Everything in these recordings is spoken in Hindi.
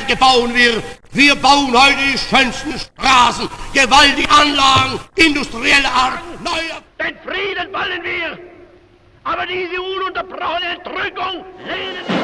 Welt gebaut wird. Wir bauen heute die schönsten Straßen, gewaltige Anlagen, industrielle Art, neue... Den Frieden wollen wir, aber diese ununterbrochene Entrückung lehnen wir.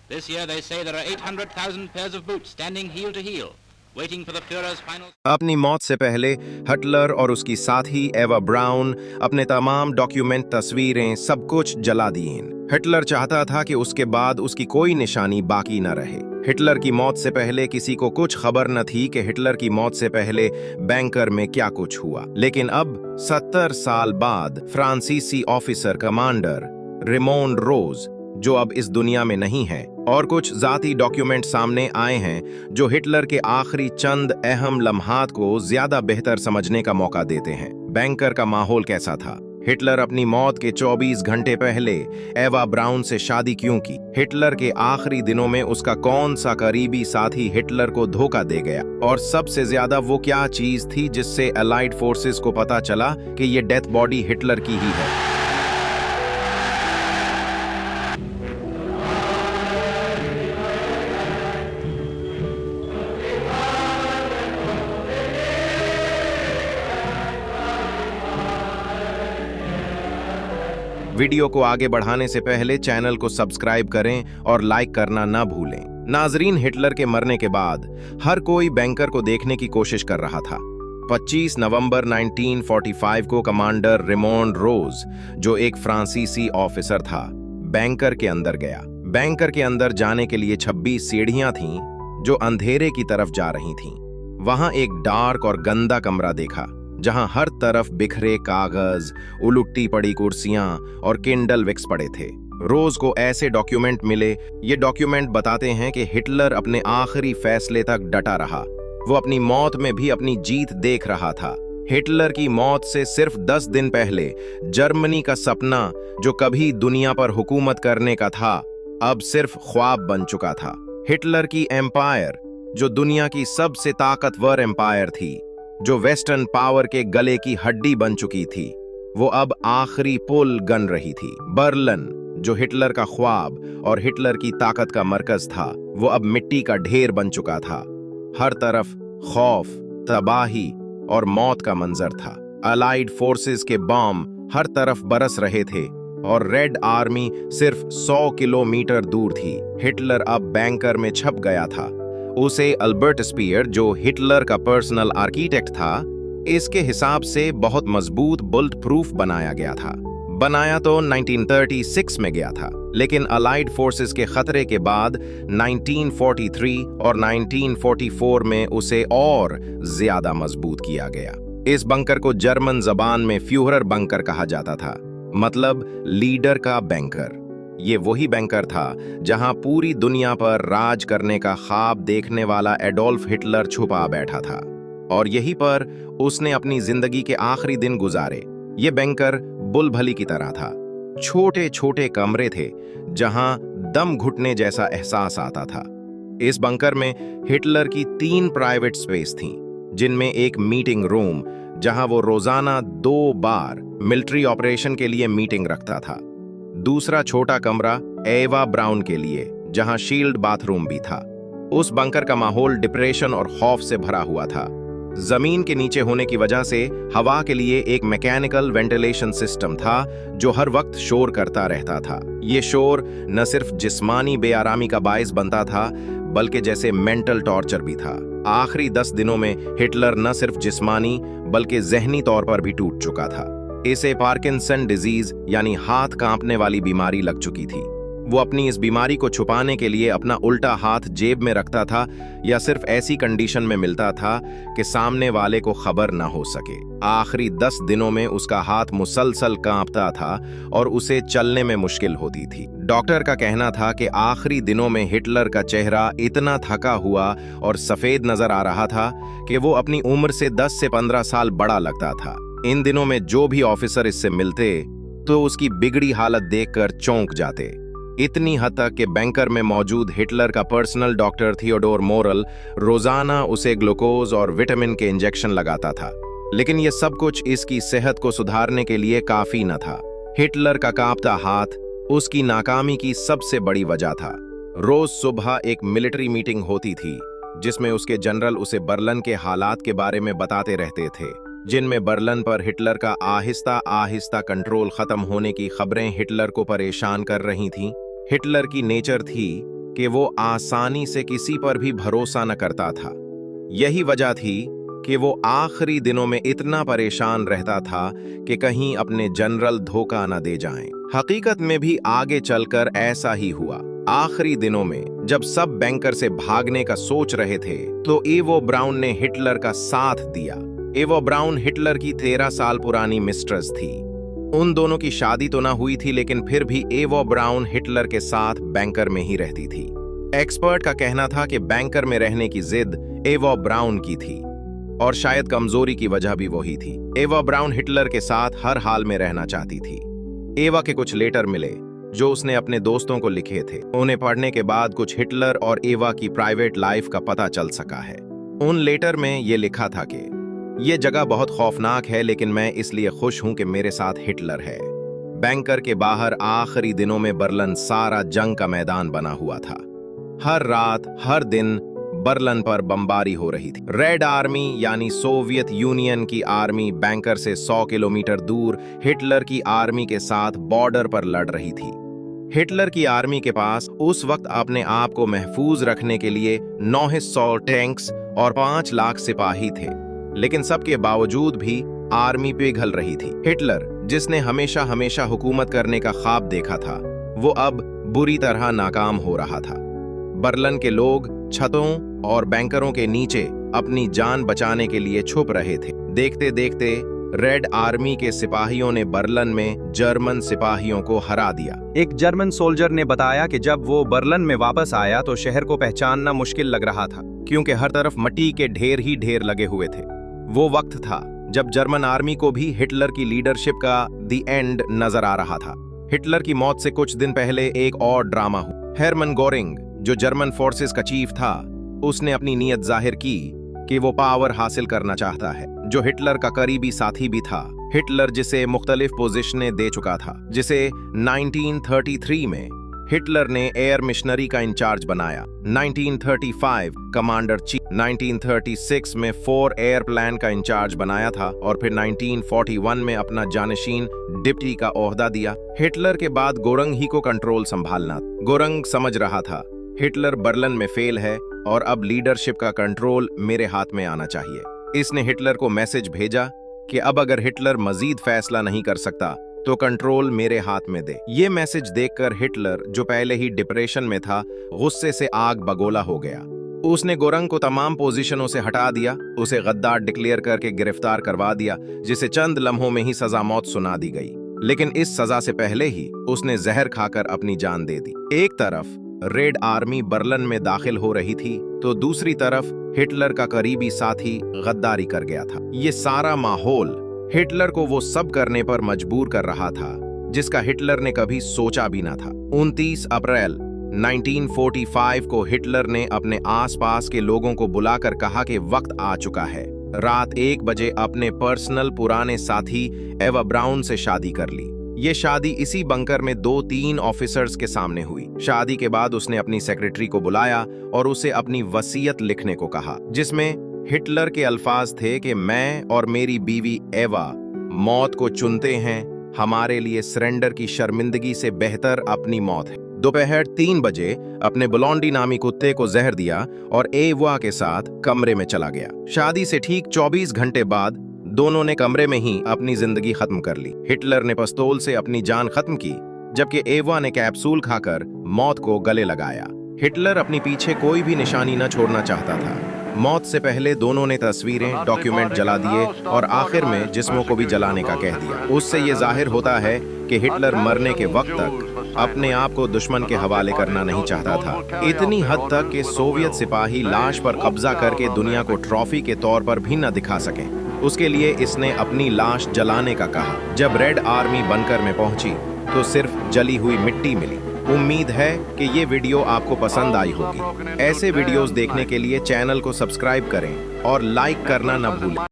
This year they say there are 800,000 pairs of boots standing heel to heel, waiting for the Führer's final... अपनी मौत से पहले हिटलर और उसकी साथी एवा ब्राउन अपने तमाम डॉक्यूमेंट, तस्वीरें, सब कुछ जला दिए। हिटलर चाहता था कि उसके बाद उसकी कोई निशानी बाकी न रहे। हिटलर की मौत से पहले किसी को कुछ खबर न थी कि हिटलर की मौत से पहले बैंकर में क्या कुछ हुआ। लेकिन अब 70 साल बाद फ्रांसीसी ऑफिसर कमांडर रेमोन रोज, जो अब इस दुनिया में नहीं है, और कुछ जाती डॉक्यूमेंट सामने आए हैं जो हिटलर के आखिरी चंद अहम लम्हात को ज्यादा बेहतर समझने का मौका देते हैं। बैंकर का माहौल कैसा था? हिटलर अपनी मौत के 24 घंटे पहले एवा ब्राउन से शादी क्यों की? हिटलर के आखिरी दिनों में उसका कौन सा करीबी साथी हिटलर को धोखा दे गया? और सबसे ज्यादा वो क्या चीज थी जिससे अलाइड फोर्सेस को पता चला कि ये डेथ बॉडी हिटलर की ही है? वीडियो को आगे बढ़ाने से पहले चैनल को सब्सक्राइब करें और लाइक करना ना भूलें। नाजरीन, हिटलर के मरने के बाद हर कोई बैंकर को देखने की कोशिश कर रहा था। 25 नवंबर 1945 को कमांडर रेमोन रोज, जो एक फ्रांसीसी ऑफिसर था, बैंकर के अंदर गया। बैंकर के अंदर जाने के लिए 26 सीढ़ियां थीं जो अंधेरे की तरफ जा रही थीं। वहां एक डार्क और गंदा कमरा देखा जहां हर तरफ बिखरे कागज, उलटी पड़ी कुर्सियां और किंडल विक्स पड़े थे। रोज को ऐसे डॉक्यूमेंट मिले। ये डॉक्यूमेंट बताते हैं कि हिटलर अपने आखिरी फैसले तक डटा रहा। वो अपनी मौत में भी अपनी जीत देख रहा था। हिटलर की मौत से सिर्फ 10 दिन पहले जर्मनी का सपना, जो कभी दुनिया पर हुकूमत करने का था, अब सिर्फ ख्वाब बन चुका था। हिटलर की एम्पायर, जो दुनिया की सबसे ताकतवर एम्पायर थी, जो वेस्टर्न पावर के गले की हड्डी बन चुकी थी, वो अब आखिरी पुल गन रही थी। बर्लिन, जो हिटलर का ख्वाब और हिटलर की ताकत का मरकज था, वो अब मिट्टी का ढेर बन चुका था। हर तरफ खौफ, तबाही और मौत का मंजर था। अलाइड फोर्सेस के बॉम्ब हर तरफ बरस रहे थे और रेड आर्मी सिर्फ 100 किलोमीटर दूर थी। हिटलर अब बैंकर में छप गया था। उसे अल्बर्ट स्पीयर, जो हिटलर का पर्सनल आर्किटेक्ट था, इसके हिसाब से बहुत मजबूत बुलेट प्रूफ बनाया गया था। बनाया तो 1936 में गया था, लेकिन अलाइड फोर्सेस के खतरे के बाद 1943 और 1944 में उसे और ज्यादा मजबूत किया गया। इस बंकर को जर्मन जबान में फ्यूहरर बंकर कहा जाता था, मतलब लीडर का बैंकर। ये वही बैंकर था जहां पूरी दुनिया पर राज करने का ख्वाब देखने वाला एडोल्फ हिटलर छुपा बैठा था, और यहीं पर उसने अपनी जिंदगी के आखिरी दिन गुजारे। ये बैंकर बुलभली की तरह था। छोटे छोटे कमरे थे जहां दम घुटने जैसा एहसास आता था। इस बंकर में हिटलर की 3 प्राइवेट स्पेस थीं, जिनमें एक मीटिंग रूम, जहां वो रोजाना 2 बार मिलिट्री ऑपरेशन के लिए मीटिंग रखता था। दूसरा छोटा कमरा एवा ब्राउन के लिए, जहां शील्ड बाथरूम भी था। उस बंकर का माहौल डिप्रेशन और खौफ से भरा हुआ था। जमीन के नीचे होने की वजह से हवा के लिए एक मैकेनिकल वेंटिलेशन सिस्टम था जो हर वक्त शोर करता रहता था। ये शोर न सिर्फ जिस्मानी बेआरामी का बायस बनता था, बल्कि जैसे मेंटल टॉर्चर भी था। आखिरी 10 दिनों में हिटलर न सिर्फ जिस्मानी बल्कि जहनी तौर पर भी टूट चुका था। इसे पार्किंसन डिजीज यानी हाथ कांपने वाली बीमारी लग चुकी थी। वो अपनी इस बीमारी को छुपाने के लिए अपना उल्टा हाथ जेब में रखता था, या सिर्फ ऐसी कंडीशन में मिलता था कि सामने वाले को खबर ना हो सके। आखिरी 10 दिनों में उसका हाथ मुसलसल कांपता था और उसे चलने में मुश्किल होती थी। डॉक्टर का कहना था कि आखिरी दिनों में हिटलर का चेहरा इतना थका हुआ और सफेद नजर आ रहा था कि वो अपनी उम्र से 10 से 15 साल बड़ा लगता था। इन दिनों में जो भी ऑफिसर इससे मिलते तो उसकी बिगड़ी हालत देखकर चौंक जाते। इतनी हद तक कि बैंकर में मौजूद हिटलर का पर्सनल डॉक्टर थियोडोर मोरल रोजाना उसे ग्लूकोज और विटामिन के इंजेक्शन लगाता था। लेकिन यह सब कुछ इसकी सेहत को सुधारने के लिए काफी न था। हिटलर का कांपता हाथ उसकी नाकामी की सबसे बड़ी वजह था। रोज सुबह एक मिलिट्री मीटिंग होती थी जिसमें उसके जनरल उसे बर्लिन के हालात के बारे में बताते रहते थे, जिनमें बर्लिन पर हिटलर का आहिस्ता आहिस्ता कंट्रोल खत्म होने की खबरें हिटलर को परेशान कर रही थीं। हिटलर की नेचर थी कि वो आसानी से किसी पर भी भरोसा न करता था। यही वजह थी कि वो आखिरी दिनों में इतना परेशान रहता था कि कहीं अपने जनरल धोखा न दे जाएं। हकीकत में भी आगे चलकर ऐसा ही हुआ। आखिरी दिनों में जब सब बैंकर से भागने का सोच रहे थे तो एवो ब्राउन ने हिटलर का साथ दिया। एवो ब्राउन हिटलर की 13 साल पुरानी मिस्ट्रेस थी। उन दोनों की शादी तो ना हुई थी, लेकिन फिर भी एवो ब्राउन हिटलर के साथ बैंकर में ही रहती थी। एक्सपर्ट का कहना था कि बैंकर में रहने की जिद एवो ब्राउन की थी और शायद कमजोरी की वजह भी वही थी। एवा ब्राउन हिटलर के साथ हर हाल में रहना चाहती थी। एवा के कुछ लेटर मिले जो उसने अपने दोस्तों को लिखे थे। उन्हें पढ़ने के बाद कुछ हिटलर और एवा की प्राइवेट लाइफ का पता चल सका है। उन लेटर में ये लिखा था कि ये जगह बहुत खौफनाक है, लेकिन मैं इसलिए खुश हूं कि मेरे साथ हिटलर है। बैंकर के बाहर आखिरी दिनों में बर्लिन सारा जंग का मैदान बना हुआ था। हर रात हर दिन बर्लिन पर बमबारी हो रही थी। रेड आर्मी यानी सोवियत यूनियन की आर्मी बैंकर से 100 किलोमीटर दूर हिटलर की आर्मी के साथ बॉर्डर पर लड़ रही थी। हिटलर की आर्मी के पास उस वक्त अपने आप को महफूज रखने के लिए 900 टैंक्स और 5 लाख सिपाही थे, लेकिन सबके बावजूद भी आर्मी पिघल रही थी। हिटलर, जिसने हमेशा हमेशा हुकूमत करने का ख्वाब देखा था, वो अब बुरी तरह नाकाम हो रहा था। बर्लिन के लोग छतों और बैंकरों के नीचे अपनी जान बचाने के लिए छुप रहे थे। देखते देखते रेड आर्मी के सिपाहियों ने बर्लिन में जर्मन सिपाहियों को हरा दिया। एक जर्मन सोल्जर ने बताया कि जब वो बर्लिन में वापस आया तो शहर को पहचानना मुश्किल लग रहा था, क्योंकि हर तरफ मिट्टी के ढेर ही ढेर लगे हुए थे। वो वक्त था जब जर्मन आर्मी को भी हिटलर की लीडरशिप का द एंड नजर आ रहा था। हिटलर की मौत से कुछ दिन पहले एक और ड्रामा हुआ। हेरमन गोरिंग, जो जर्मन फोर्सेस का चीफ था, उसने अपनी नीयत जाहिर की कि वो पावर हासिल करना चाहता है। जो हिटलर का करीबी साथी भी था, हिटलर जिसे मुख्तलिफ पोजीशनें दे चुका था, जिसे 1933 में हिटलर ने एयर मिशनरी का इंचार्ज बनाया, 1935 कमांडर चीफ, 1936 में 4 एयरप्लेन का इंचार्ज बनाया था और फिर 1941 में अपना जानशीन डिप्टी का ओहदा दिया। हिटलर के बाद गोरंग ही को कंट्रोल संभालना। गोरंग समझ रहा था हिटलर बर्लिन में फेल है और अब लीडरशिप का कंट्रोल मेरे हाथ में आना चाहिए। इसने हिटलर को मैसेज भेजा कि अब अगर हिटलर मजीद फैसला नहीं कर सकता तो कंट्रोल मेरे हाथ में दे। ये मैसेज देखकर हिटलर, जो पहले ही डिप्रेशन में था, गुस्से से आग बगोला हो गया। उसने गोरंग को तमाम पोजीशनों से हटा दिया, उसे गद्दार डिक्लेयर करके गिरफ्तार करवा दिया, जिसे चंद लम्हों में ही सजा मौत सुना दी गई। लेकिन इस सजा से पहले ही उसने जहर खाकर अपनी जान दे दी। एक तरफ रेड आर्मी बर्लिन में दाखिल हो रही थी तो दूसरी तरफ हिटलर का करीबी साथी गद्दारी कर गया था। ये सारा माहौल हिटलर को वो सब करने पर मजबूर कर रहा था जिसका हिटलर ने कभी सोचा भी ना था। 29 अप्रैल 1945 को हिटलर ने अपने आसपास के लोगों को बुलाकर कहा कि वक्त आ चुका है। रात 1 बजे अपने पर्सनल पुराने साथी एवा ब्राउन से शादी कर ली। ये शादी इसी बंकर में 2-3 ऑफिसर्स के सामने हुई। शादी के बाद उसने अपनी सेक्रेटरी को बुलाया और उसे अपनी वसीयत लिखने को कहा, जिसमें हिटलर के अल्फाज थे कि मैं और मेरी बीवी एवा मौत को चुनते हैं, हमारे लिए सरेंडर की शर्मिंदगी से बेहतर अपनी मौत है। दोपहर 3 बजे अपने ब्लॉन्डी नामी कुत्ते को जहर दिया और एवा के साथ कमरे में चला गया। शादी से ठीक 24 घंटे बाद दोनों ने कमरे में ही अपनी जिंदगी खत्म कर ली। हिटलर ने पिस्तौल से अपनी जान खत्म की, जबकि एवा ने कैप्सूल खाकर मौत को गले लगाया। हिटलर अपने पीछे कोई भी निशानी न छोड़ना चाहता था। मौत से पहले दोनों ने तस्वीरें, डॉक्यूमेंट जला दिए और आखिर में जिस्मों को भी जलाने का कह दिया। उससे ये जाहिर होता है कि हिटलर मरने के वक्त तक अपने आप को दुश्मन के हवाले करना नहीं चाहता था। इतनी हद तक कि सोवियत सिपाही लाश पर कब्जा करके दुनिया को ट्रॉफी के तौर पर भी न दिखा सके। उसके लिए इसने अपनी लाश जलाने का कहा। जब रेड आर्मी बंकर में पहुंची तो सिर्फ जली हुई मिट्टी मिली। उम्मीद है कि ये वीडियो आपको पसंद आई होगी। ऐसे वीडियोस देखने के लिए चैनल को सब्सक्राइब करें और लाइक करना न भूलें।